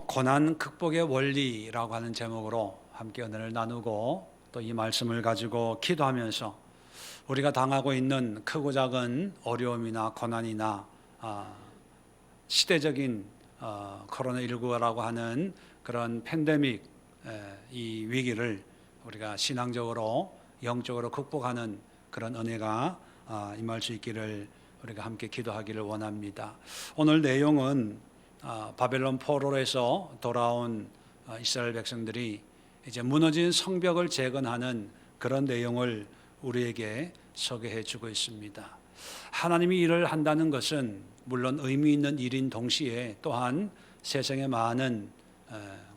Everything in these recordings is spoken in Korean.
고난 극복의 원리라고 하는 제목으로 함께 은혜를 나누고 또 이 말씀을 가지고 기도하면서 우리가 당하고 있는 크고 작은 어려움이나 고난이나 시대적인 코로나19라고 하는 그런 팬데믹 이 위기를 우리가 신앙적으로 영적으로 극복하는 그런 은혜가 임할 수 있기를 우리가 함께 기도하기를 원합니다. 오늘 내용은 바벨론 포로에서 돌아온 이스라엘 백성들이 이제 무너진 성벽을 재건하는 그런 내용을 우리에게 소개해 주고 있습니다. 하나님이 일을 한다는 것은 물론 의미 있는 일인 동시에 또한 세상의 많은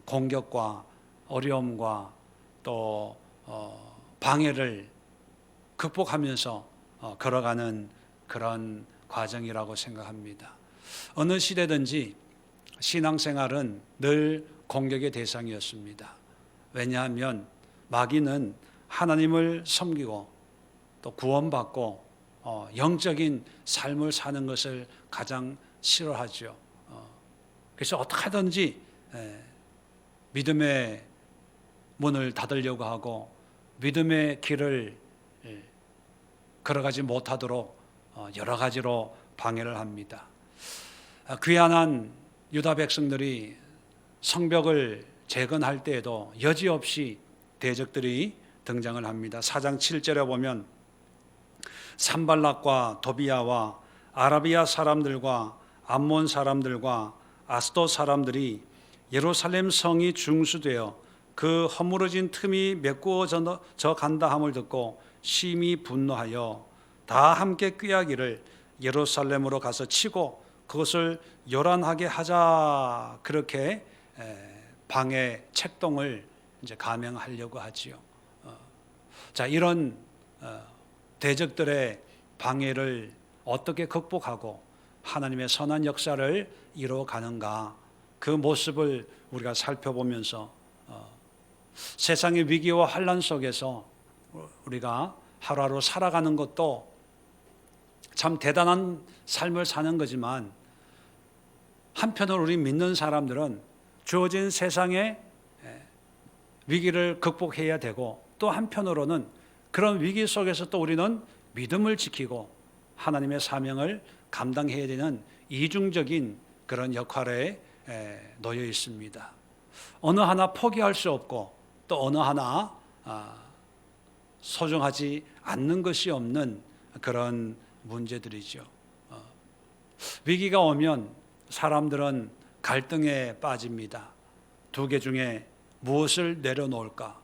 공격과 어려움과 또 방해를 극복하면서 걸어가는 그런 과정이라고 생각합니다. 어느 시대든지 신앙생활은 늘 공격의 대상이었습니다. 왜냐하면 마귀는 하나님을 섬기고 또 구원받고 영적인 삶을 사는 것을 가장 싫어하죠. 그래서 어떻게 하든지 믿음의 문을 닫으려고 하고 믿음의 길을 걸어가지 못하도록 여러 가지로 방해를 합니다. 귀환한 유다 백성들이 성벽을 재건할 때에도 여지없이 대적들이 등장을 합니다. 4장 7절에 보면 산발락과 도비야와 아라비아 사람들과 암몬 사람들과 아스돗 사람들이 예루살렘 성이 중수되어 그 허물어진 틈이 메꾸어져 간다 함을 듣고 심히 분노하여 다 함께 꾀하기를 예루살렘으로 가서 치고 그것을 요란하게 하자, 그렇게 방해 책동을 이제 감행하려고 하지요. 자, 이런 대적들의 방해를 어떻게 극복하고 하나님의 선한 역사를 이루어가는가, 그 모습을 우리가 살펴보면서 세상의 위기와 환난 속에서 우리가 하루하루 살아가는 것도 참 대단한 삶을 사는 거지만, 한편으로 우리 믿는 사람들은 주어진 세상의 위기를 극복해야 되고, 또 한편으로는 그런 위기 속에서 또 우리는 믿음을 지키고 하나님의 사명을 감당해야 되는 이중적인 그런 역할에 놓여 있습니다. 어느 하나 포기할 수 없고 또 어느 하나 소중하지 않는 것이 없는 그런 문제들이죠. 위기가 오면 사람들은 갈등에 빠집니다. 두 개 중에 무엇을 내려놓을까?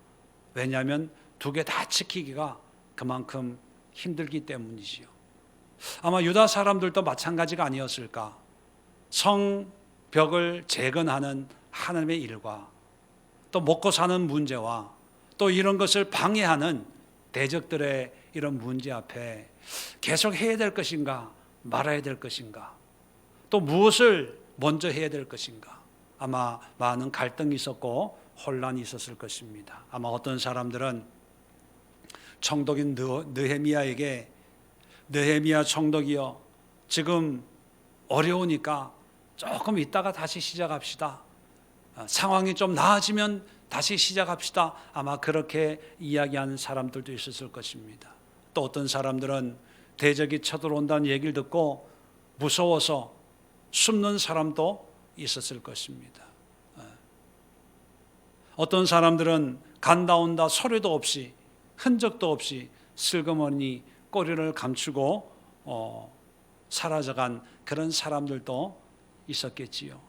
왜냐하면 두 개 다 지키기가 그만큼 힘들기 때문이지요. 아마 유다 사람들도 마찬가지가 아니었을까? 성벽을 재건하는 하나님의 일과 또 먹고 사는 문제와 또 이런 것을 방해하는 대적들의 이런 문제 앞에 계속 해야 될 것인가 말아야 될 것인가, 또 무엇을 먼저 해야 될 것인가, 아마 많은 갈등이 있었고 혼란이 있었을 것입니다. 아마 어떤 사람들은 총독인 느헤미야에게 느헤미야 총독이여, 지금 어려우니까 조금 있다가 다시 시작합시다. 상황이 좀 나아지면 다시 시작합시다. 아마 그렇게 이야기하는 사람들도 있었을 것입니다. 또 어떤 사람들은 대적이 쳐들어온다는 얘기를 듣고 무서워서 숨는 사람도 있었을 것입니다. 어떤 사람들은 간다 온다 소리도 없이 흔적도 없이 슬그머니 꼬리를 감추고 사라져간 그런 사람들도 있었겠지요.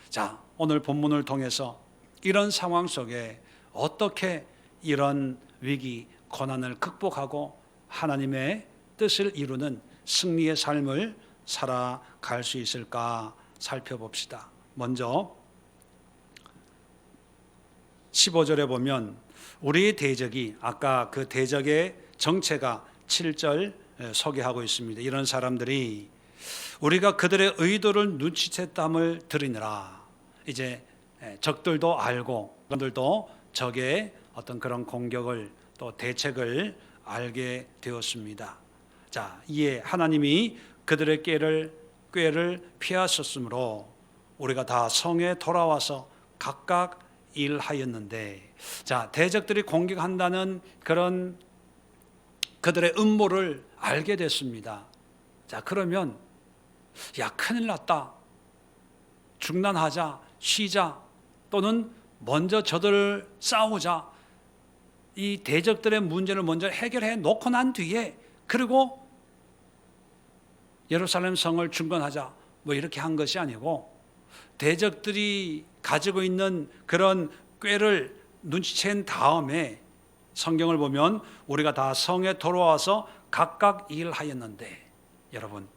자, 오늘 본문을 통해서 이런 상황 속에 어떻게 이런 위기, 고난을 극복하고 하나님의 뜻을 이루는 승리의 삶을 살아갈 수 있을까 살펴봅시다. 먼저 15절에 보면 우리의 대적이, 아까 그 대적의 정체가 7절 소개하고 있습니다. 이런 사람들이 우리가 그들의 의도를 눈치챘담을 들으니라. 이제 적들도 알고 그들도 적의 어떤 그런 공격을 또 대책을 알게 되었습니다. 자, 이에 하나님이 그들의 꾀를 피하셨으므로 우리가 다 성에 돌아와서 각각 일하였는데, 자, 대적들이 공격한다는 그런 그들의 음모를 알게 됐습니다. 자, 그러면 야, 큰일 났다, 중단하자, 쉬자, 또는 먼저 저들을 싸우자, 이 대적들의 문제를 먼저 해결해 놓고 난 뒤에 그리고 예루살렘 성을 중건하자, 뭐 이렇게 한 것이 아니고, 대적들이 가지고 있는 그런 꾀를 눈치챈 다음에 성경을 보면 우리가 다 성에 돌아와서 각각 일하였는데, 여러분,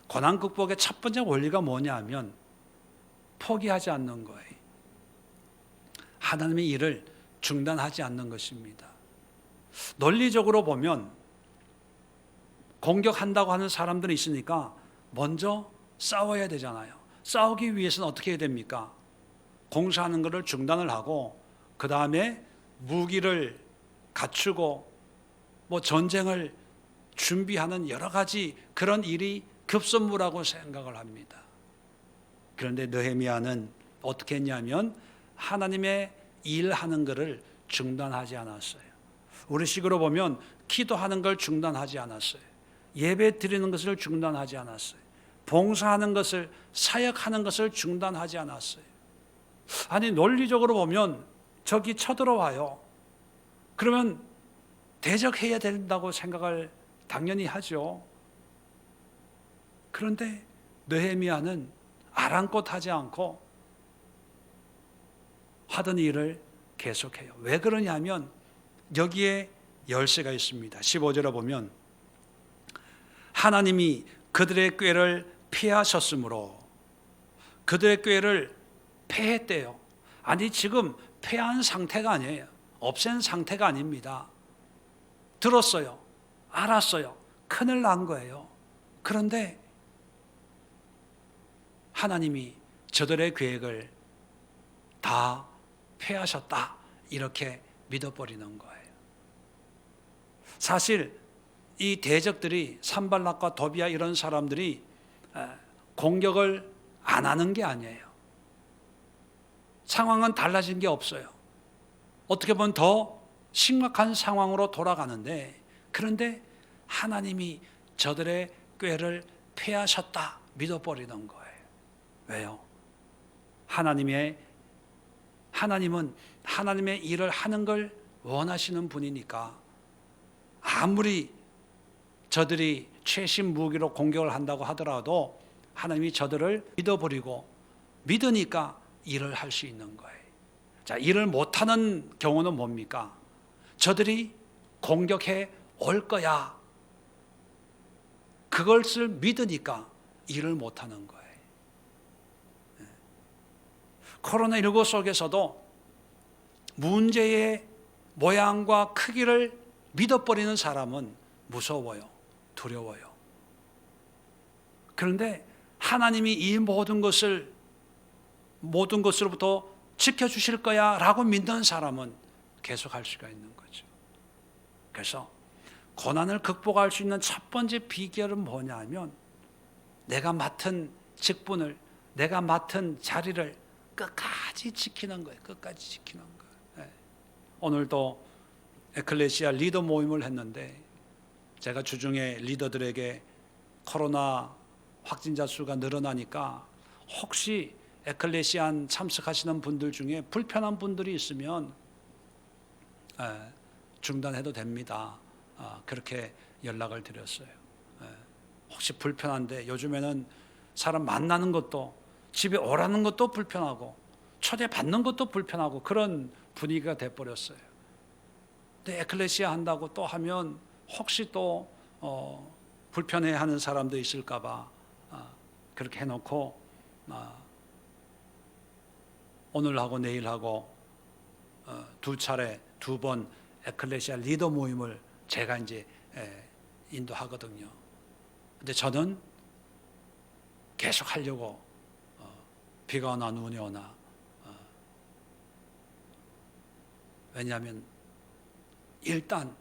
고난 극복의 첫 번째 원리가 뭐냐 하면 포기하지 않는 거예요. 하나님의 일을 중단하지 않는 것입니다. 논리적으로 보면 공격한다고 하는 사람들이 있으니까 먼저 싸워야 되잖아요. 싸우기 위해서는 어떻게 해야 됩니까? 공사하는 것을 중단을 하고 그 다음에 무기를 갖추고 뭐 전쟁을 준비하는 여러 가지 그런 일이 급선무라고 생각을 합니다. 그런데 느헤미야는 어떻게 했냐면 하나님의 일하는 것을 중단하지 않았어요. 우리식으로 보면 기도하는 걸 중단하지 않았어요. 예배 드리는 것을 중단하지 않았어요. 봉사하는 것을, 사역하는 것을 중단하지 않았어요. 아니, 논리적으로 보면 적이 쳐들어와요. 그러면 대적해야 된다고 생각을 당연히 하죠. 그런데 느헤미야는 아랑곳하지 않고 하던 일을 계속해요. 왜 그러냐면 여기에 열쇠가 있습니다. 15절에 보면 하나님이 그들의 꾀를 피하셨으므로, 그들의 꾀를 패했대요. 아니, 지금 패한 상태가 아니에요. 없앤 상태가 아닙니다. 들었어요. 알았어요. 큰일 난 거예요. 그런데 하나님이 저들의 계획을 다 패하셨다, 이렇게 믿어버리는 거예요. 사실 이 대적들이, 산발락과 도비야 이런 사람들이 공격을 안 하는 게 아니에요. 상황은 달라진 게 없어요. 어떻게 보면 더 심각한 상황으로 돌아가는데, 그런데 하나님이 저들의 꾀를 패하셨다 믿어버리는 거예요. 왜요? 하나님은 하나님의 일을 하는 걸 원하시는 분이니까, 아무리 저들이 최신 무기로 공격을 한다고 하더라도 하나님이 저들을 믿어버리고 믿으니까 일을 할 수 있는 거예요. 자, 일을 못하는 경우는 뭡니까? 저들이 공격해 올 거야, 그것을 믿으니까 일을 못하는 거예요. 코로나19 속에서도 문제의 모양과 크기를 믿어버리는 사람은 무서워요. 두려워요. 그런데 하나님이 이 모든 것으로부터 지켜주실 거야 라고 믿는 사람은 계속 할 수가 있는 거죠. 그래서 고난을 극복할 수 있는 첫 번째 비결은 뭐냐 하면, 내가 맡은 직분을, 내가 맡은 자리를 끝까지 지키는 거예요. 끝까지 지키는 거예요. 네. 오늘도 에클레시아 리더 모임을 했는데, 제가 주중에 리더들에게 코로나 확진자 수가 늘어나니까 혹시 에클레시안 참석하시는 분들 중에 불편한 분들이 있으면 중단해도 됩니다. 그렇게 연락을 드렸어요. 혹시 불편한데, 요즘에는 사람 만나는 것도, 집에 오라는 것도 불편하고 초대받는 것도 불편하고 그런 분위기가 돼버렸어요. 근데 에클레시아 한다고 또 하면 혹시 또 불편해하는 사람도 있을까 봐 그렇게 해놓고 오늘하고 내일하고 두 차례, 두 번 에클레시아 리더 모임을 제가 이제 인도하거든요. 근데 저는 계속 하려고, 비가 오나 눈이 오나. 왜냐하면 일단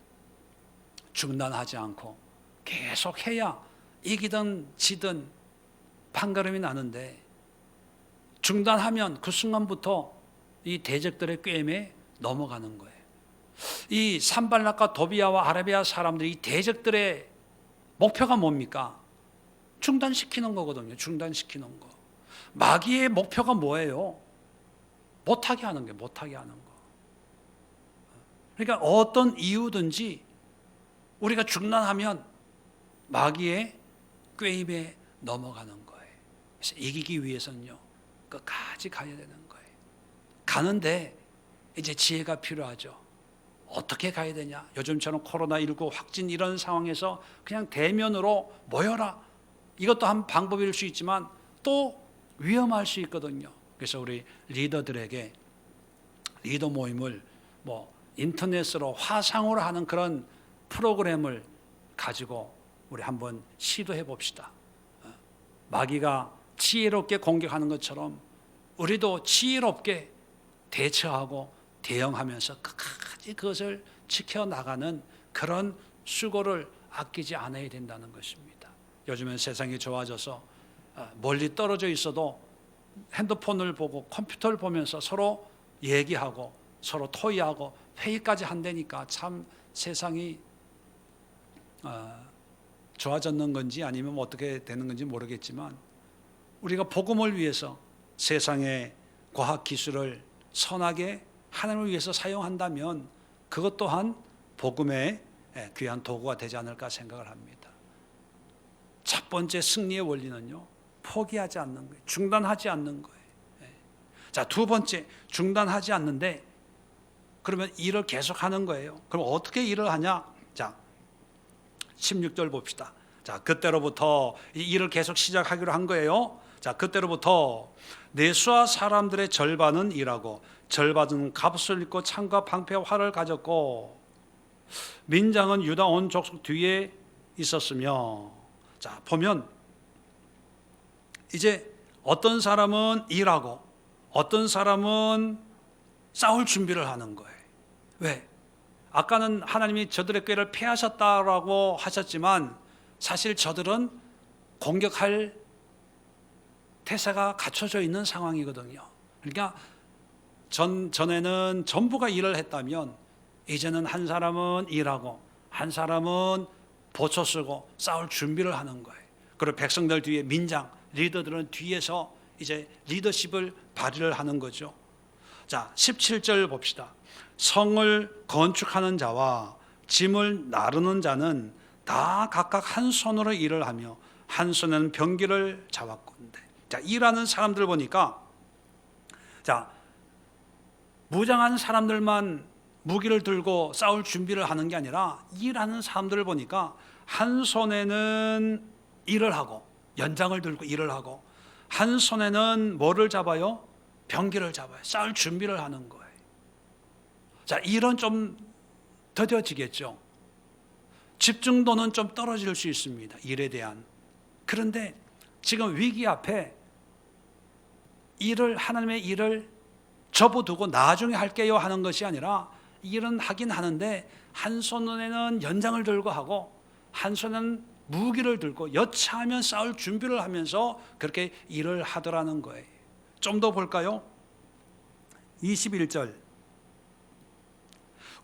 중단하지 않고 계속 해야 이기든 지든 판가름이 나는데, 중단하면 그 순간부터 이 대적들의 꾀임에 넘어가는 거예요. 이 산발락과 도비아와 아라비아 사람들이 이 대적들의 목표가 뭡니까? 중단시키는 거거든요. 중단시키는 거. 마귀의 목표가 뭐예요? 못하게 하는 게 못하게 하는 거. 그러니까 어떤 이유든지 우리가 중단하면 마귀의 꾀임에 넘어가는 거예요. 그래서 이기기 위해서는요, 끝까지 가야 되는 거예요. 가는데 이제 지혜가 필요하죠. 어떻게 가야 되냐? 요즘처럼 코로나19 확진 이런 상황에서 그냥 대면으로 모여라. 이것도 한 방법일 수 있지만 또 위험할 수 있거든요. 그래서 우리 리더들에게 리더 모임을 인터넷으로 화상으로 하는 그런 프로그램을 가지고 우리 한번 시도해 봅시다. 마귀가 지혜롭게 공격하는 것처럼 우리도 지혜롭게 대처하고 대응하면서 끝까지 그것을 지켜나가는 그런 수고를 아끼지 않아야 된다는 것입니다. 요즘은 세상이 좋아져서 멀리 떨어져 있어도 핸드폰을 보고 컴퓨터를 보면서 서로 얘기하고 서로 토의하고 회의까지 한다니까 참 세상이 좋아졌는 건지 아니면 어떻게 되는 건지 모르겠지만 우리가 복음을 위해서 세상의 과학기술을 선하게 하나님을 위해서 사용한다면 그것 또한 복음의 귀한 도구가 되지 않을까 생각을 합니다. 첫 번째 승리의 원리는요, 포기하지 않는 거예요. 중단하지 않는 거예요. 자, 두 번째, 중단하지 않는데 그러면 일을 계속하는 거예요. 그럼 어떻게 일을 하냐? 자, 16절 봅시다. 자, 그때로부터 이 일을 계속 시작하기로 한 거예요. 자, 그때로부터 내수와 사람들의 절반은 일하고 절반은 갑옷을 입고 창과 방패와 활을 가졌고 민장은 유다 온 족속 뒤에 있었으며, 자, 보면 이제 어떤 사람은 일하고 어떤 사람은 싸울 준비를 하는 거예요. 왜? 아까는 하나님이 저들의 꾀를 패하셨다라고 하셨지만 사실 저들은 공격할 태세가 갖춰져 있는 상황이거든요. 그러니까 전에는 전부가 일을 했다면 이제는 한 사람은 일하고 한 사람은 보초 쓰고 싸울 준비를 하는 거예요. 그리고 백성들 뒤에 민장, 리더들은 뒤에서 이제 리더십을 발휘를 하는 거죠. 자, 17절 봅시다. 성을 건축하는 자와 짐을 나르는 자는 다 각각 한 손으로 일을 하며 한 손에는 병기를 잡았건대. 자, 일하는 사람들 보니까, 자, 무장한 사람들만 무기를 들고 싸울 준비를 하는 게 아니라 일하는 사람들을 보니까 한 손에는 일을 하고 연장을 들고 일을 하고 한 손에는 뭐를 잡아요? 병기를 잡아요. 싸울 준비를 하는 거예요. 자, 일은 좀 더뎌지겠죠. 집중도는 좀 떨어질 수 있습니다. 일에 대한. 그런데 지금 위기 앞에 하나님의 일을 접어두고 나중에 할게요 하는 것이 아니라 일은 하긴 하는데 한 손에는 연장을 들고 하고 한 손에는 무기를 들고 여차하면 싸울 준비를 하면서 그렇게 일을 하더라는 거예요. 좀 더 볼까요? 21절.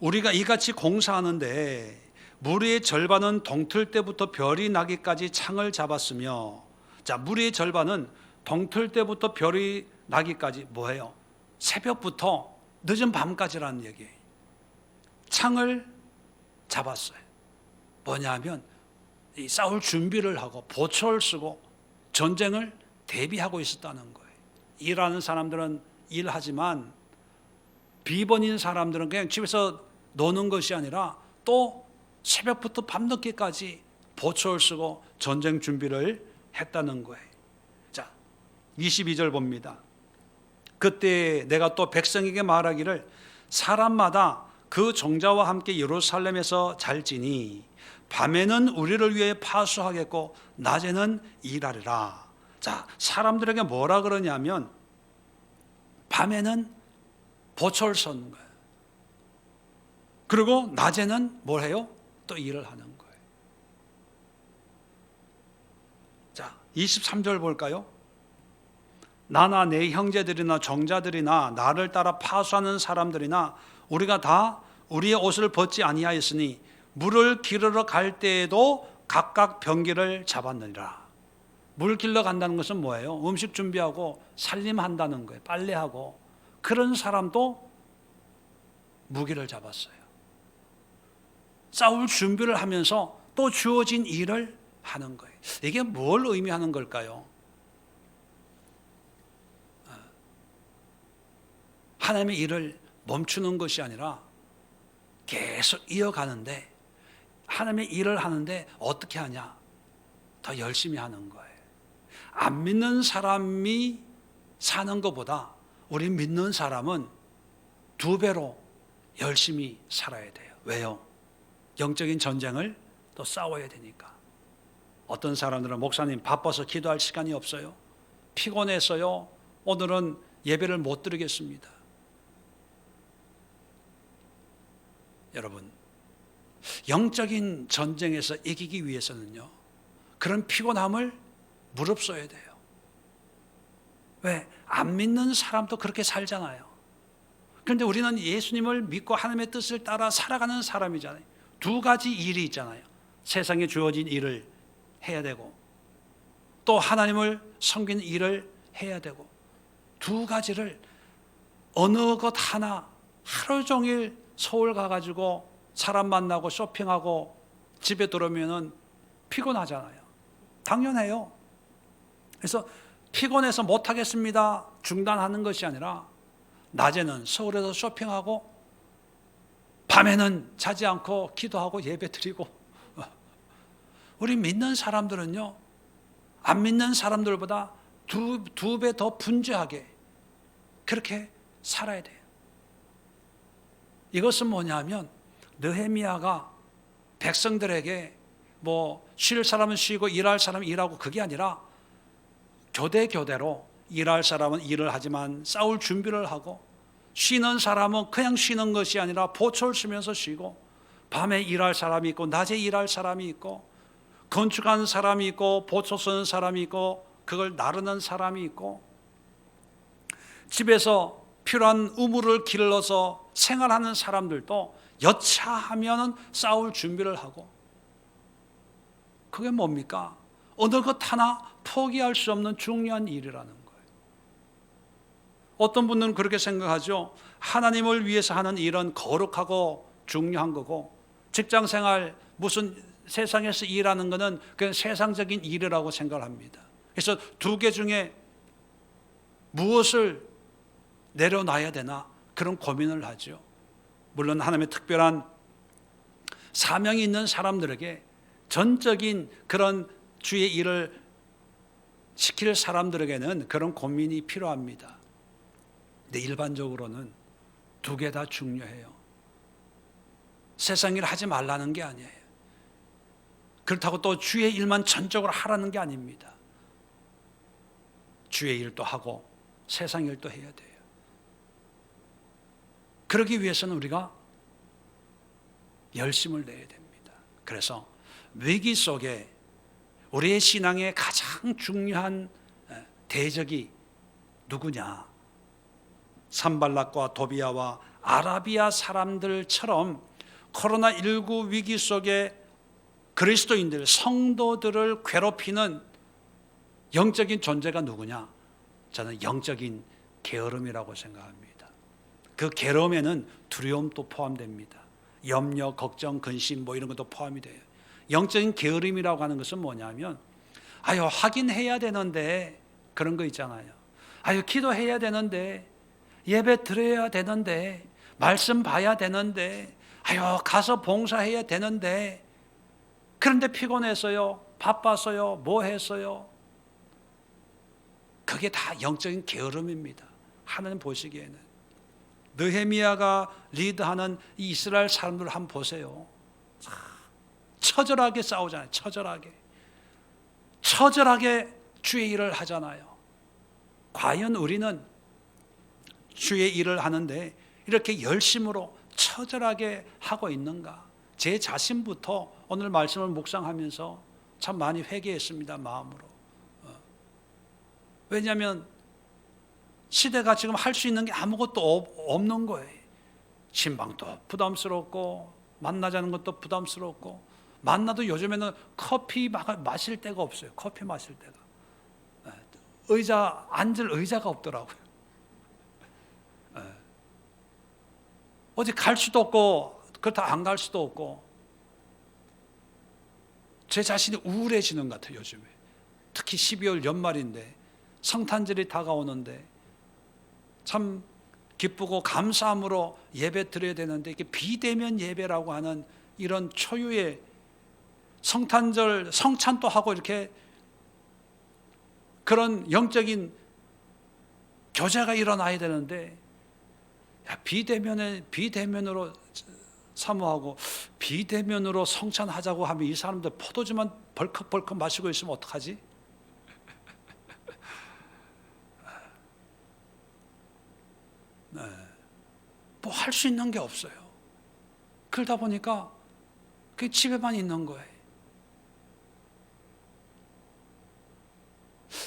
우리가 이같이 공사하는데 무리의 절반은 동틀 때부터 별이 나기까지 창을 잡았으며, 자, 무리의 절반은 동틀 때부터 별이 나기까지 뭐예요? 새벽부터 늦은 밤까지라는 얘기예요. 창을 잡았어요. 뭐냐면 이 싸울 준비를 하고 보초를 쓰고 전쟁을 대비하고 있었다는 거예요. 일하는 사람들은 일하지만 비번인 사람들은 그냥 집에서 노는 것이 아니라 또 새벽부터 밤늦게까지 보초를 쓰고 전쟁 준비를 했다는 거예요. 자, 22절 봅니다. 그때 내가 또 백성에게 말하기를 사람마다 그 종자와 함께 예루살렘에서 잘지니 밤에는 우리를 위해 파수하겠고 낮에는 일하리라. 자, 사람들에게 뭐라 그러냐면 밤에는 보초를 쏘는 거예요. 그리고 낮에는 뭘 해요? 또 일을 하는 거예요. 자, 23절 볼까요? 나나 내 형제들이나 종자들이나 나를 따라 파수하는 사람들이나 우리가 다 우리의 옷을 벗지 아니하였으니 물을 기르러 갈 때에도 각각 병기를 잡았느니라. 물 길러 간다는 것은 뭐예요? 음식 준비하고 살림한다는 거예요. 빨래하고. 그런 사람도 무기를 잡았어요. 싸울 준비를 하면서 또 주어진 일을 하는 거예요. 이게 뭘 의미하는 걸까요? 하나님의 일을 멈추는 것이 아니라 계속 이어가는데, 하나님의 일을 하는데 어떻게 하냐? 더 열심히 하는 거예요. 안 믿는 사람이 사는 것보다 우리 믿는 사람은 2배로 열심히 살아야 돼요. 왜요? 영적인 전쟁을 또 싸워야 되니까. 어떤 사람들은 목사님 바빠서 기도할 시간이 없어요. 피곤해서요. 오늘은 예배를 못 드리겠습니다. 여러분, 영적인 전쟁에서 이기기 위해서는요, 그런 피곤함을 무릅써야 돼요. 왜? 안 믿는 사람도 그렇게 살잖아요. 그런데 우리는 예수님을 믿고 하나님의 뜻을 따라 살아가는 사람이잖아요. 2가지 일이 있잖아요. 세상에 주어진 일을 해야 되고, 또 하나님을 섬기는 일을 해야 되고, 2가지를 어느 것 하나 하루 종일 서울 가가지고 사람 만나고 쇼핑하고 집에 들어오면 피곤하잖아요. 당연해요. 그래서 피곤해서 못하겠습니다 중단하는 것이 아니라, 낮에는 서울에서 쇼핑하고 밤에는 자지 않고 기도하고 예배드리고. 우리 믿는 사람들은요, 안 믿는 사람들보다 두 배 더 분주하게 그렇게 살아야 돼요. 이것은 뭐냐면, 느헤미야가 백성들에게 쉴 사람은 쉬고 일할 사람은 일하고, 그게 아니라 교대로 일할 사람은 일을 하지만 싸울 준비를 하고, 쉬는 사람은 그냥 쉬는 것이 아니라 보초를 쓰면서 쉬고, 밤에 일할 사람이 있고 낮에 일할 사람이 있고, 건축하는 사람이 있고 보초 쓰는 사람이 있고 그걸 나르는 사람이 있고, 집에서 필요한 우물을 길러서 생활하는 사람들도 여차하면 싸울 준비를 하고. 그게 뭡니까? 어느 것 하나 포기할 수 없는 중요한 일이라는 거예요. 어떤 분들은 그렇게 생각하죠. 하나님을 위해서 하는 일은 거룩하고 중요한 거고, 직장생활 무슨 세상에서 일하는 것은 그냥 세상적인 일이라고 생각합니다. 그래서 2개 중에 무엇을 내려놔야 되나 그런 고민을 하죠. 물론 하나님의 특별한 사명이 있는 사람들에게, 전적인 그런 주의 일을 시킬 사람들에게는 그런 고민이 필요합니다. 근데 일반적으로는 2개 다 중요해요. 세상 일 하지 말라는 게 아니에요. 그렇다고 또 주의 일만 전적으로 하라는 게 아닙니다. 주의 일도 하고 세상 일도 해야 돼요. 그러기 위해서는 우리가 열심을 내야 됩니다. 그래서 위기 속에 우리의 신앙의 가장 중요한 대적이 누구냐? 산발락과 도비아와 아라비아 사람들처럼 코로나19 위기 속에 그리스도인들, 성도들을 괴롭히는 영적인 존재가 누구냐? 저는 영적인 게으름이라고 생각합니다. 그 게으름에는 두려움도 포함됩니다. 염려, 걱정, 근심 이런 것도 포함이 돼요. 영적인 게으름이라고 하는 것은 뭐냐면, 하긴 해야 되는데, 그런 거 있잖아요. 기도해야 되는데, 예배 드려야 되는데, 말씀 봐야 되는데, 가서 봉사해야 되는데, 그런데 피곤해서요, 바빠서요, 뭐 했어요? 그게 다 영적인 게으름입니다. 하나님 보시기에는. 느헤미야가 리드하는 이 이스라엘 사람들을 한번 보세요. 처절하게 싸우잖아요. 처절하게 주의 일을 하잖아요. 과연 우리는 주의 일을 하는데 이렇게 열심으로 처절하게 하고 있는가? 제 자신부터 오늘 말씀을 묵상하면서 참 많이 회개했습니다. 마음으로. 왜냐하면 시대가 지금 할 수 있는 게 아무것도 없는 거예요. 신방도 부담스럽고 만나자는 것도 부담스럽고, 만나도 요즘에는 커피 마실 데가 없어요. 커피 마실 데가. 앉을 의자가 없더라고요. 어디 갈 수도 없고, 그렇다 안 갈 수도 없고, 제 자신이 우울해지는 것 같아요, 요즘에. 특히 12월 연말인데, 성탄절이 다가오는데, 참 기쁘고 감사함으로 예배 드려야 되는데, 이게 비대면 예배라고 하는 이런 초유의 성탄절, 성찬도 하고 이렇게 그런 영적인 교제가 일어나야 되는데, 비대면으로 사모하고 비대면으로 성찬하자고 하면 이 사람들 포도주만 벌컥벌컥 마시고 있으면 어떡하지? 뭐 할 수 있는 게 없어요. 그러다 보니까 그 집에만 있는 거예요.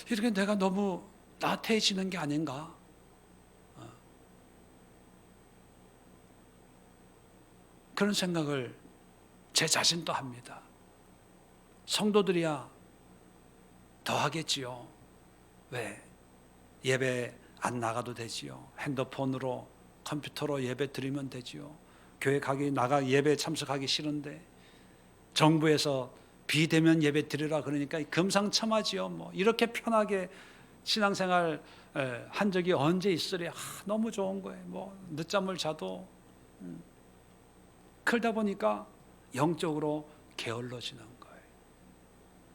이렇게 내가 너무 나태해지는 게 아닌가? 그런 생각을 제 자신도 합니다. 성도들이야 더 하겠지요. 왜? 예배 안 나가도 되지요. 핸드폰으로, 컴퓨터로 예배 드리면 되지요. 교회 나가 예배 참석하기 싫은데 정부에서 비대면 예배 드리라 그러니까 금상첨화지요. 뭐 이렇게 편하게 신앙생활 한 적이 언제 있으랴. 너무 좋은 거예요. 뭐 늦잠을 자도. 그러다 보니까 영적으로 게을러지는 거예요.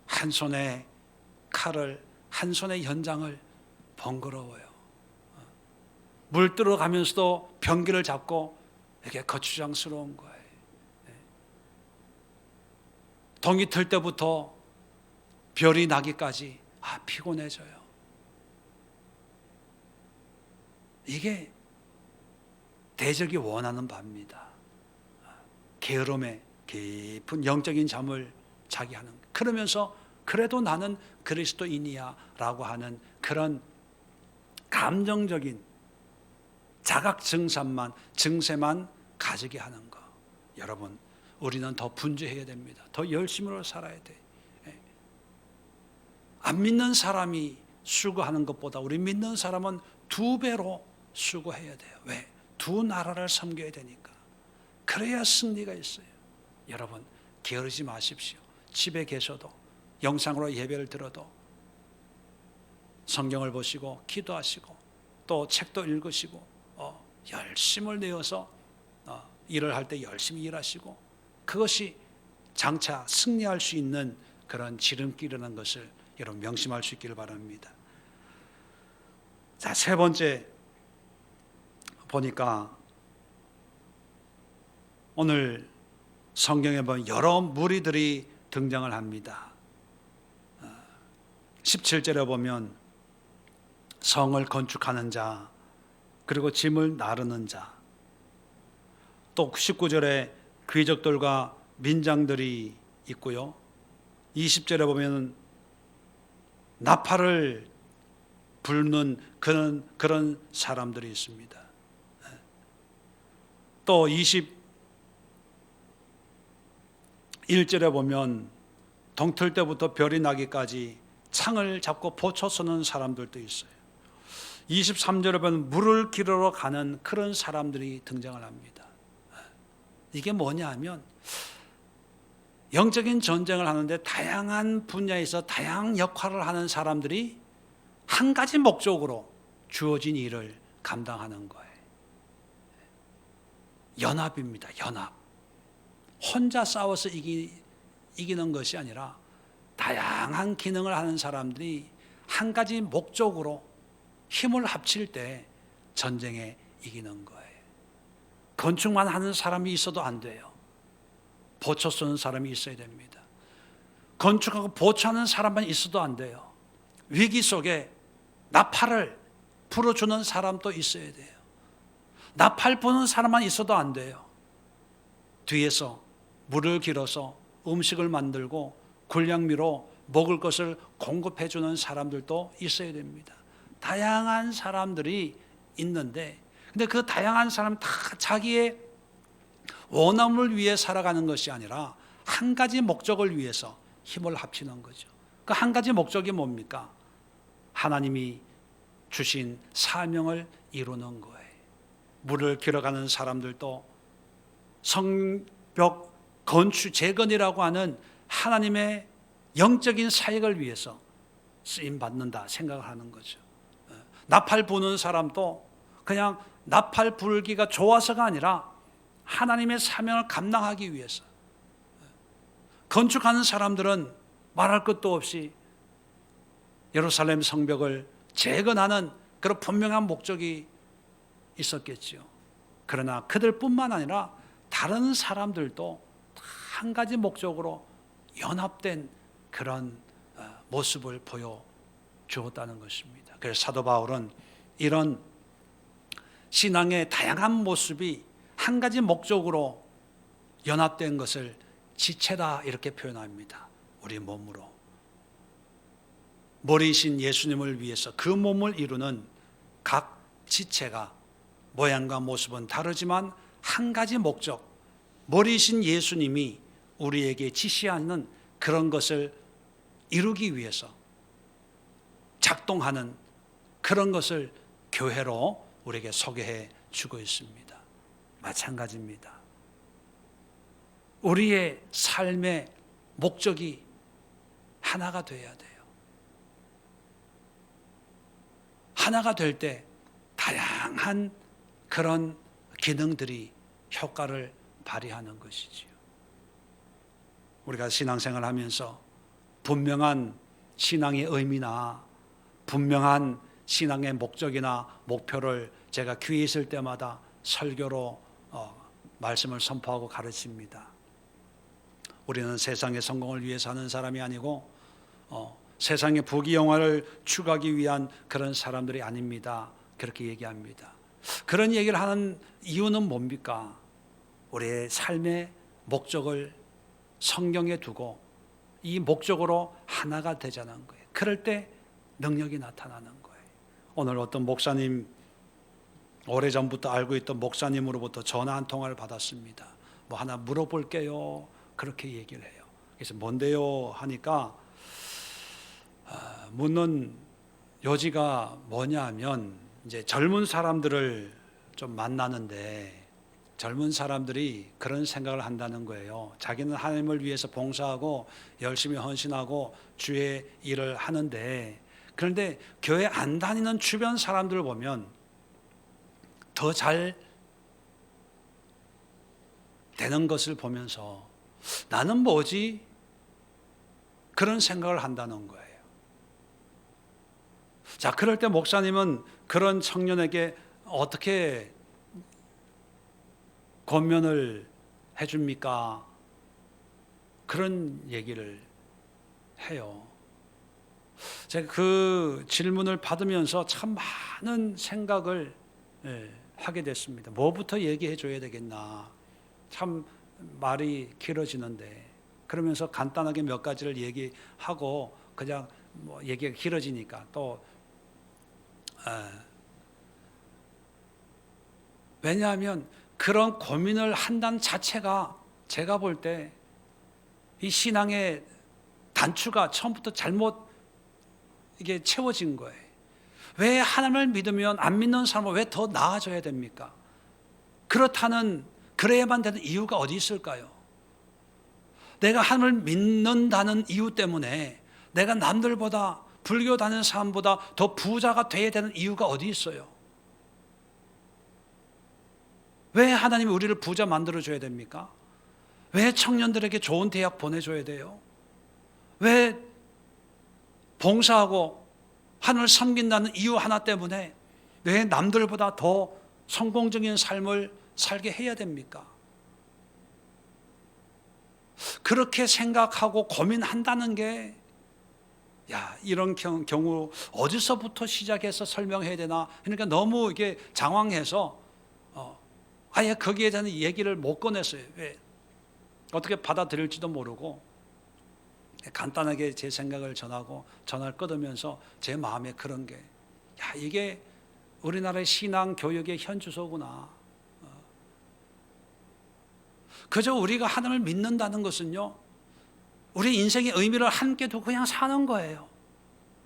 한 손에 칼을, 한 손에 연장을 번거로워요. 물 들어가면서도 변기를 잡고 이렇게 거추장스러운 거예요. 동이 틀 때부터 별이 나기까지 피곤해져요. 이게 대적이 원하는 바입니다. 게으름에 깊은 영적인 잠을 자게 하는, 그러면서 그래도 나는 그리스도인이야 라고 하는 그런 감정적인 자각 증세만 가지게 하는 거. 여러분, 우리는 더 분주해야 됩니다. 더 열심으로 살아야 돼. 안 믿는 사람이 수고하는 것보다 우리 믿는 사람은 2배로 수고해야 돼요. 왜? 두 나라를 섬겨야 되니까. 그래야 승리가 있어요. 여러분, 게으르지 마십시오. 집에 계셔도, 영상으로 예배를 들어도 성경을 보시고 기도하시고 또 책도 읽으시고 열심을 내어서 일을 할 때 열심히 일하시고, 그것이 장차 승리할 수 있는 그런 지름길이라는 것을 여러분 명심할 수 있기를 바랍니다. 자, 세 번째 보니까 오늘 성경에 보면 여러 무리들이 등장을 합니다. 17절에 보면 성을 건축하는 자, 그리고 짐을 나르는 자, 또 19절에 귀족들과 민장들이 있고요. 20절에 보면 나팔을 불는 그런 사람들이 있습니다. 또 21절에 보면 동틀 때부터 별이 나기까지 창을 잡고 보초 서는 사람들도 있어요. 23절에 보면 물을 기르러 가는 그런 사람들이 등장을 합니다. 이게 뭐냐 하면 영적인 전쟁을 하는데 다양한 분야에서 다양한 역할을 하는 사람들이 한 가지 목적으로 주어진 일을 감당하는 거예요. 연합입니다. 연합. 혼자 싸워서 이기는 것이 아니라 다양한 기능을 하는 사람들이 한 가지 목적으로 힘을 합칠 때 전쟁에 이기는 거예요. 건축만 하는 사람이 있어도 안 돼요. 보초 쓰는 사람이 있어야 됩니다. 건축하고 보초하는 사람만 있어도 안 돼요. 위기 속에 나팔을 불어주는 사람도 있어야 돼요. 나팔 부는 사람만 있어도 안 돼요. 뒤에서 물을 길어서 음식을 만들고 군량미로 먹을 것을 공급해 주는 사람들도 있어야 됩니다. 다양한 사람들이 있는데, 근데 그 다양한 사람 다 자기의 원함을 위해 살아가는 것이 아니라 한 가지 목적을 위해서 힘을 합치는 거죠. 그 한 가지 목적이 뭡니까? 하나님이 주신 사명을 이루는 거예요. 물을 길어가는 사람들도 성벽 건축 재건이라고 하는 하나님의 영적인 사역을 위해서 쓰임 받는다 생각을 하는 거죠. 나팔 부는 사람도 그냥 나팔 불기가 좋아서가 아니라 하나님의 사명을 감당하기 위해서. 건축하는 사람들은 말할 것도 없이 예루살렘 성벽을 재건하는 그런 분명한 목적이 있었겠죠. 그러나 그들뿐만 아니라 다른 사람들도 한 가지 목적으로 연합된 그런 모습을 보여주었다는 것입니다. 그래서 사도 바울은 이런 신앙의 다양한 모습이 한 가지 목적으로 연합된 것을 지체다 이렇게 표현합니다. 우리 몸으로. 머리이신 예수님을 위해서 그 몸을 이루는 각 지체가 모양과 모습은 다르지만 한 가지 목적, 머리이신 예수님이 우리에게 지시하는 그런 것을 이루기 위해서 작동하는 그런 것을 교회로 우리에게 소개해 주고 있습니다. 마찬가지입니다. 우리의 삶의 목적이 하나가 되어야 돼요. 하나가 될 때 다양한 그런 기능들이 효과를 발휘하는 것이지요. 우리가 신앙생활 하면서 분명한 신앙의 의미나 분명한 신앙의 목적이나 목표를 제가 귀에 있을 때마다 설교로 말씀을 선포하고 가르칩니다. 우리는 세상의 성공을 위해서 하는 사람이 아니고 세상의 부귀영화를 추구하기 위한 그런 사람들이 아닙니다. 그렇게 얘기합니다. 그런 얘기를 하는 이유는 뭡니까? 우리의 삶의 목적을 성경에 두고 이 목적으로 하나가 되자는 거예요. 그럴 때 능력이 나타나는 거예요. 오늘 어떤 목사님, 오래전부터 알고 있던 목사님으로부터 전화 한 통화를 받았습니다. 뭐 하나 물어볼게요. 그렇게 얘기를 해요. 그래서 뭔데요? 하니까 묻는 요지가 뭐냐 하면 이제 젊은 사람들을 좀 만나는데 젊은 사람들이 그런 생각을 한다는 거예요. 자기는 하나님을 위해서 봉사하고 열심히 헌신하고 주의 일을 하는데, 그런데 교회 안 다니는 주변 사람들을 보면 더 잘 되는 것을 보면서 나는 뭐지? 그런 생각을 한다는 거예요. 자, 그럴 때 목사님은 그런 청년에게 어떻게 권면을 해줍니까? 그런 얘기를 해요. 제가 그 질문을 받으면서 참 많은 생각을 하게 됐습니다. 뭐부터 얘기해 줘야 되겠나. 참 말이 길어지는데, 그러면서 간단하게 몇 가지를 얘기하고 그냥 뭐 얘기가 길어지니까 또 왜냐하면 그런 고민을 한다는 자체가 제가 볼 때 이 신앙의 단추가 처음부터 잘못 이게 채워진 거예요. 왜 하나님을 믿으면 안 믿는 사람은 왜 더 나아져야 됩니까? 그래야만 되는 이유가 어디 있을까요? 내가 하나님을 믿는다는 이유 때문에 내가 남들보다, 불교 다니는 사람보다 더 부자가 돼야 되는 이유가 어디 있어요? 왜 하나님이 우리를 부자 만들어줘야 됩니까? 왜 청년들에게 좋은 대학 보내줘야 돼요? 왜 봉사하고 하나님을 섬긴다는 이유 하나 때문에 왜 남들보다 더 성공적인 삶을 살게 해야 됩니까? 그렇게 생각하고 고민한다는 게, 이런 경우 어디서부터 시작해서 설명해야 되나? 그러니까 너무 이게 장황해서 아예 거기에 대한 얘기를 못 꺼냈어요. 왜? 어떻게 받아들일지도 모르고 간단하게 제 생각을 전하고 전화를 끊으면서 제 마음에 그런 게 야, 이게 우리나라의 신앙 교육의 현주소구나. 그저 우리가 하나님을 믿는다는 것은요, 우리 인생의 의미를 함께 두고 그냥 사는 거예요.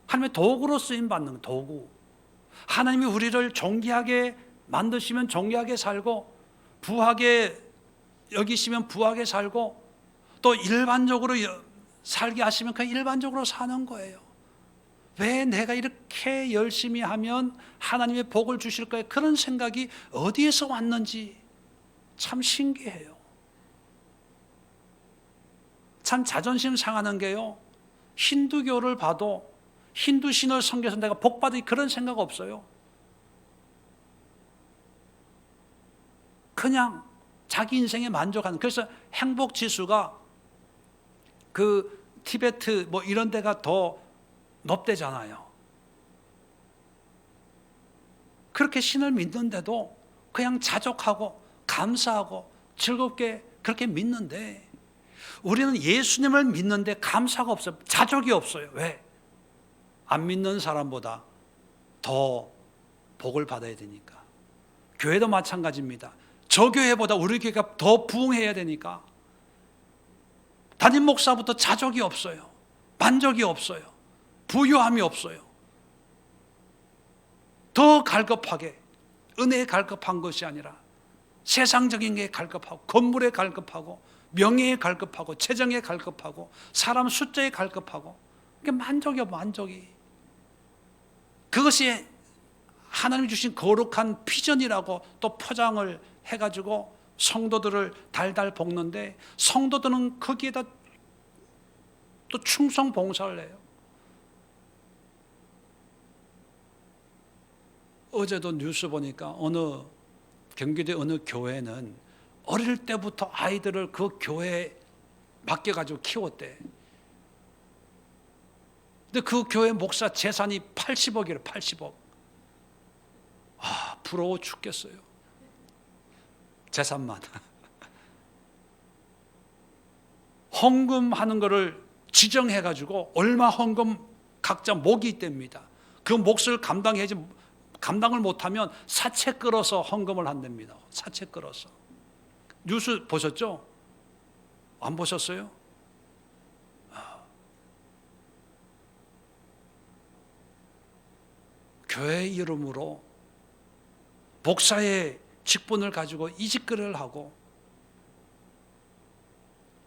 하나님의 도구로 쓰임 받는 도구. 하나님이 우리를 존귀하게 만드시면 존귀하게 살고, 부하게 여기시면 부하게 살고, 또 일반적으로 살게 하시면 그냥 일반적으로 사는 거예요. 왜 내가 이렇게 열심히 하면 하나님의 복을 주실 거예요? 그런 생각이 어디에서 왔는지 참 신기해요. 참 자존심 상하는 게요, 힌두교를 봐도 힌두 신을 섬겨서 내가 복 받을 그런 생각 없어요. 그냥 자기 인생에 만족하는. 그래서 행복 지수가 그 티베트 뭐 이런 데가 더 높대잖아요. 그렇게 신을 믿는데도 그냥 자족하고 감사하고 즐겁게 그렇게 믿는데, 우리는 예수님을 믿는데 감사가 없어요. 자족이 없어요. 왜? 안 믿는 사람보다 더 복을 받아야 되니까. 교회도 마찬가지입니다. 저 교회보다 우리 교회가 더 부흥해야 되니까. 담임 목사부터 자족이 없어요. 만족이 없어요. 부유함이 없어요. 더 갈급하게, 은혜에 갈급한 것이 아니라 세상적인 게 갈급하고, 건물에 갈급하고, 명예에 갈급하고, 재정에 갈급하고, 사람 숫자에 갈급하고, 그게 만족이 없어. 만족이. 그것이 하나님이 주신 거룩한 비전이라고 또 포장을 해가지고 성도들을 달달 볶는데, 성도들은 거기에다 또 충성 봉사를 해요. 어제도 뉴스 보니까 어느 경기도 어느 교회는 어릴 때부터 아이들을 그 교회에 맡겨가지고 키웠대. 근데 그 교회 목사 재산이 80억이래. 80억. 아, 부러워 죽겠어요. 재산만. 헌금하는 거를 지정해가지고 얼마 헌금 각자 목이 있답니다. 그 몫을 감당을 못하면 사채 끌어서 헌금을 한답니다. 사채 끌어서. 뉴스 보셨죠? 안 보셨어요? 교회 이름으로 목사의 직분을 가지고 이직거래를 하고,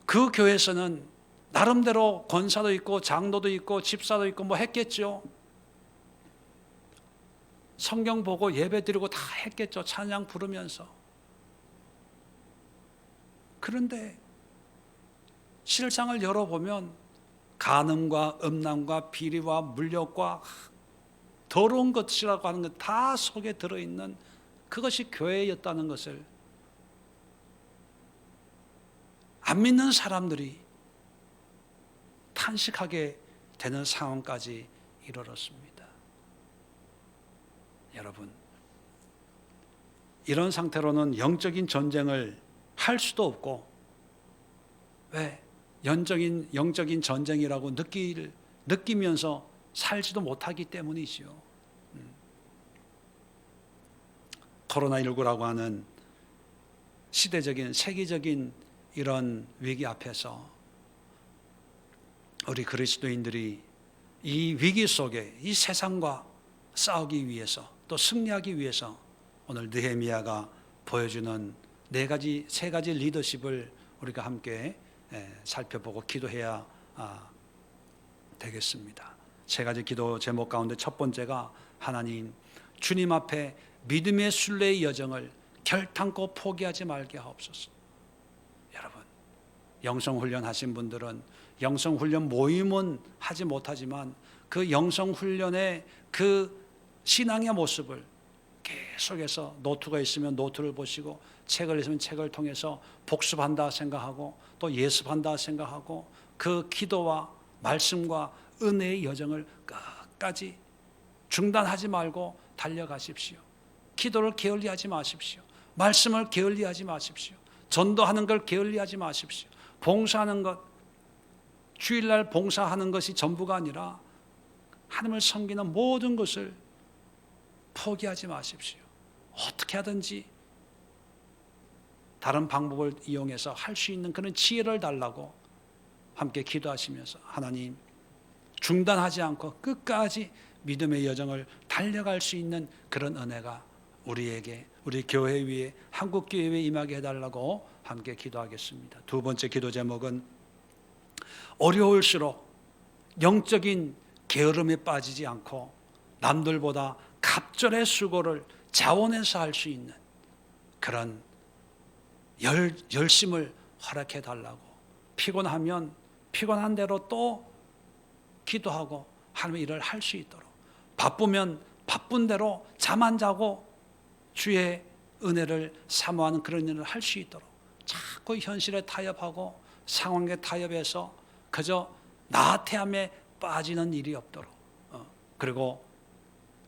그 교회에서는 나름대로 권사도 있고 장로도 있고 집사도 있고 뭐 했겠죠. 성경 보고 예배 드리고 다 했겠죠. 찬양 부르면서. 그런데 실상을 열어보면 간음과 음란과 비리와 물욕과 더러운 것이라고 하는 것 다 속에 들어있는 그것이 교회였다는 것을 안 믿는 사람들이 탄식하게 되는 상황까지 이르렀습니다. 여러분, 이런 상태로는 영적인 전쟁을 할 수도 없고, 왜? 영적인 전쟁이라고 느끼면서 살지도 못하기 때문이지요. 코로나19라고 하는 시대적인 세계적인 이런 위기 앞에서 우리 그리스도인들이 이 위기 속에 이 세상과 싸우기 위해서, 또 승리하기 위해서 오늘 느헤미야가 보여주는 세 가지 리더십을 우리가 함께 살펴보고 기도해야 되겠습니다. 세 가지 기도 제목 가운데 첫 번째가, 하나님, 주님 앞에 믿음의 순례의 여정을 결탄코 포기하지 말게 하옵소서. 여러분, 영성훈련 하신 분들은 영성훈련 모임은 하지 못하지만 그 영성훈련의 그 신앙의 모습을 계속해서 노트가 있으면 노트를 보시고, 책을 있으면 책을 통해서 복습한다 생각하고, 또 예습한다 생각하고, 그 기도와 말씀과 은혜의 여정을 끝까지 중단하지 말고 달려가십시오. 기도를 게을리하지 마십시오. 말씀을 게을리하지 마십시오. 전도하는 걸 게을리하지 마십시오. 봉사하는 것, 주일날 봉사하는 것이 전부가 아니라 하나님을 섬기는 모든 것을 포기하지 마십시오. 어떻게 하든지 다른 방법을 이용해서 할 수 있는 그런 지혜를 달라고 함께 기도하시면서 하나님 중단하지 않고 끝까지 믿음의 여정을 달려갈 수 있는 그런 은혜가 우리에게, 우리 교회 위에, 한국 교회에 임하게 해달라고 함께 기도하겠습니다. 두 번째 기도 제목은 어려울수록 영적인 게으름에 빠지지 않고 남들보다 갑절의 수고를 자원해서 할 수 있는 그런 열심을 허락해 달라고, 피곤하면 피곤한 대로 또 기도하고 하나님의 일을 할 수 있도록, 바쁘면 바쁜 대로 잠 안 자고 주의 은혜를 사모하는 그런 일을 할 수 있도록, 자꾸 현실에 타협하고 상황에 타협해서 그저 나태함에 빠지는 일이 없도록, 그리고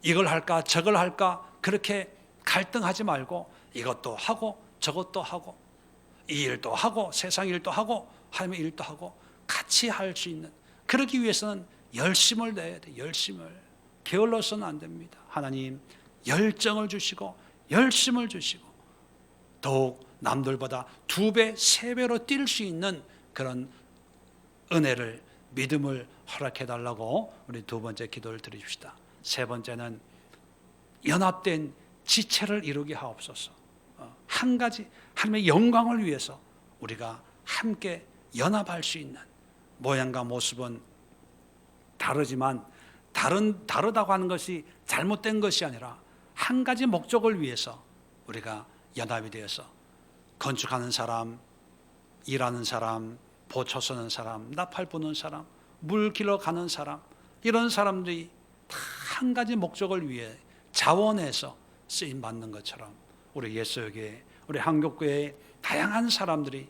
이걸 할까 저걸 할까 그렇게 갈등하지 말고 이것도 하고 저것도 하고 이 일도 하고 세상 일도 하고 하나님의 일도 하고 같이 할 수 있는, 그러기 위해서는 열심을 내야 돼. 열심을 게을러서는 안 됩니다. 하나님 열정을 주시고 열심을 주시고 더욱 남들보다 2배, 3배로 뛸 수 있는 그런 은혜를, 믿음을 허락해 달라고 우리 두 번째 기도를 드립시다. 세 번째는 연합된 지체를 이루게 하옵소서. 한 가지 하나님의 영광을 위해서 우리가 함께 연합할 수 있는, 모양과 모습은 다르지만 다르다고 하는 것이 잘못된 것이 아니라 한 가지 목적을 위해서 우리가 연합이 되어서 건축하는 사람, 일하는 사람, 보초 서는 사람, 나팔 부는 사람, 물 길러 가는 사람, 이런 사람들이 다 한 가지 목적을 위해 자원해서 쓰임 받는 것처럼 우리 예수교회, 우리 한국교회의 다양한 사람들이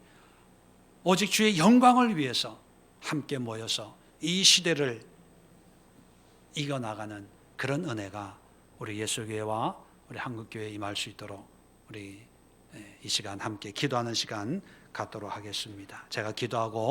오직 주의 영광을 위해서 함께 모여서 이 시대를 이겨나가는 그런 은혜가 우리 예수교회와 우리 한국교회에 임할 수 있도록 우리 이 시간 함께 기도하는 시간 갖도록 하겠습니다. 제가 기도하고